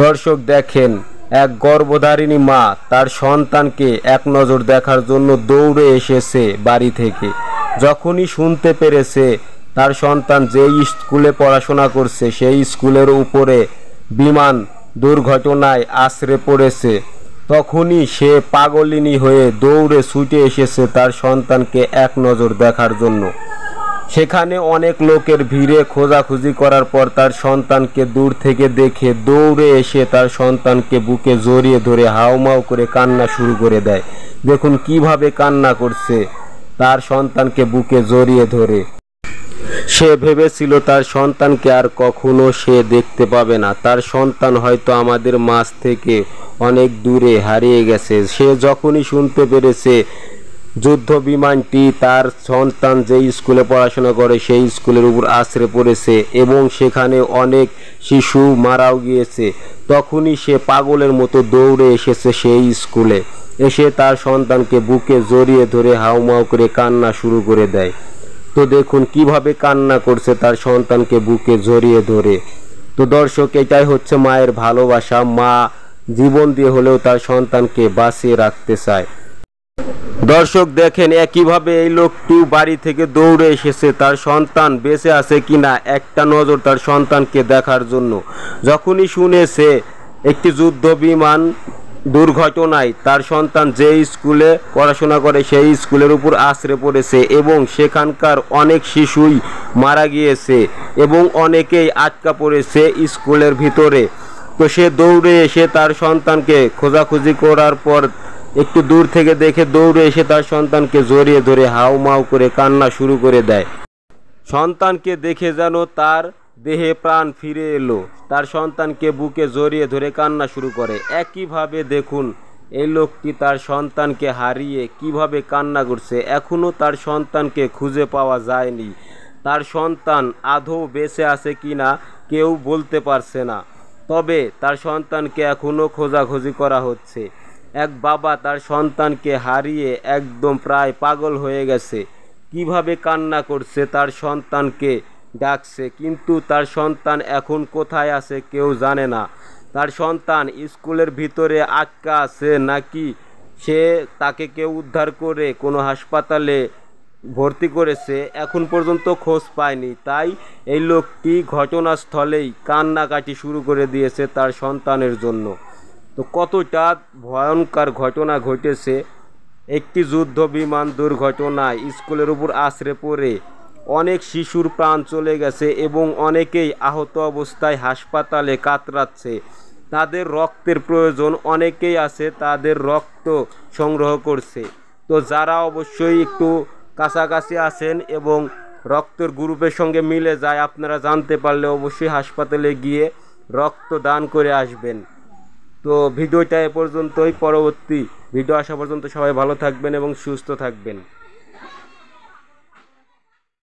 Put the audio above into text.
দর্শক দেখেন, এক গর্ভধারিণী মা তার সন্তানকে এক নজর দেখার জন্য দৌড়ে এসেছে বাড়ি থেকে। যখনই শুনতে পেরেছে তার সন্তান যেই স্কুলে পড়াশোনা করছে সেই স্কুলের উপরে বিমান দুর্ঘটনায় আছড়ে পড়েছে, তখনই সে পাগলিনী হয়ে দৌড়ে ছুটে এসেছে তার সন্তানকে এক নজর দেখার জন্য। সেখানে অনেক লোকের ভিড়ে খোঁজাখুঁজি করার পর তার সন্তানকে দূর থেকে দেখে দৌড়ে এসে তার সন্তানকে বুকে জড়িয়ে ধরে হাউমাউ করে কান্না শুরু করে দেয়। দেখুন কিভাবে কান্না করছে তার সন্তানকে বুকে জড়িয়ে ধরে। সে ভেবেছিল তার সন্তানকে আর কখনো সে দেখতে পাবে না, তার সন্তান হয়তো আমাদের মাঝ থেকে অনেক দূরে হারিয়ে গেছে। সে যখনই শুনতে পেরেছে যুদ্ধ বিমানটি তার সন্তান যেই স্কুলে পড়াশোনা করে সেই স্কুলের উপর আছড়ে পড়েছে এবং সেখানে অনেক শিশু মারাও গিয়েছে, তখনই সে পাগলের মতো দৌড়ে এসেছে সেই স্কুলে। এসে তার সন্তানকে বুকে জড়িয়ে ধরে হাউমাউ করে কান্না শুরু করে দেয়। তো দেখুন কিভাবে কান্না করছে তার সন্তানকে বুকে জড়িয়ে ধরে। তো দর্শক, এটাই হচ্ছে মায়ের ভালোবাসা। মা জীবন দিয়ে হলেও তার সন্তানকে বাঁচিয়ে রাখতে চায়। দর্শক দেখেন, একইভাবে এই লোকটি বাড়ি থেকে দৌড়ে এসেছে তার সন্তান বেঁচে আছে কিনা একটা নজর তার সন্তানকে দেখার জন্য। যখনই শুনেছে একটি যুদ্ধ বিমান দুর্ঘটনায় তার সন্তান যে স্কুলে পড়াশোনা করে সেই স্কুলের উপর আছড়ে পড়েছে এবং সেখানকার অনেক শিশুই মারা গিয়েছে এবং অনেকেই আটকা পড়েছে স্কুলের ভিতরে, তো সে দৌড়ে এসে তার সন্তানকে খোঁজাখুঁজি করার পর একটু দূর থেকে দেখে দৌড়ে এসে তার সন্তানকে জড়িয়ে ধরে হাউমাউ করে কান্না শুরু করে দেয়। সন্তানকে দেখে যেন তার দেহে প্রাণ ফিরে এলো, তার সন্তানকে বুকে জড়িয়ে ধরে কান্না শুরু করে। একইভাবে দেখুন এই লোকটি তার সন্তানকে হারিয়ে কিভাবে কান্না করছে। এখনও তার সন্তানকে খুঁজে পাওয়া যায়নি। তার সন্তান আদৌ বেঁচে আছে কিনা কেউ বলতে পারছে না, তবে তার সন্তানকে এখনও খোঁজাখুঁজি করা হচ্ছে। এক বাবা তার সন্তানকে হারিয়ে একদম প্রায় পাগল হয়ে গেছে, কিভাবে কান্না করছে, তার সন্তানকে ডাকছে, কিন্তু তার সন্তান এখন কোথায় আছে কেউ জানে না। তার সন্তান স্কুলের ভিতরে আটকা আছে নাকি তাকে কেউ উদ্ধার করে কোনো হাসপাতালে ভর্তি করেছে এখন পর্যন্ত খোঁজ পায়নি। তাই এই লোকটি ঘটনাস্থলেই কান্নাকাটি শুরু করে দিয়েছে তার সন্তানের জন্য। তো কতটা ভয়ঙ্কর ঘটনা ঘটেছে, একটি যুদ্ধ বিমান দুর্ঘটনায় স্কুলের উপর আছড়ে পড়ে অনেক শিশুর প্রাণ চলে গেছে এবং অনেকেই আহত অবস্থায় হাসপাতালে কাতরাচ্ছে। তাদের রক্তের প্রয়োজন, অনেকেই আছে তাদের রক্ত সংগ্রহ করছে। তো যারা অবশ্যই একটু কাছাকাছি আছেন এবং রক্তের গ্রুপের সঙ্গে মিলে যায়, আপনারা জানতে পারলে অবশ্যই হাসপাতালে গিয়ে রক্ত দান করে আসবেন। তো ভিডিওটা এ পর্যন্তই, পরবর্তী ভিডিও আসা পর্যন্ত সবাই ভালো থাকবেন এবং সুস্থ থাকবেন।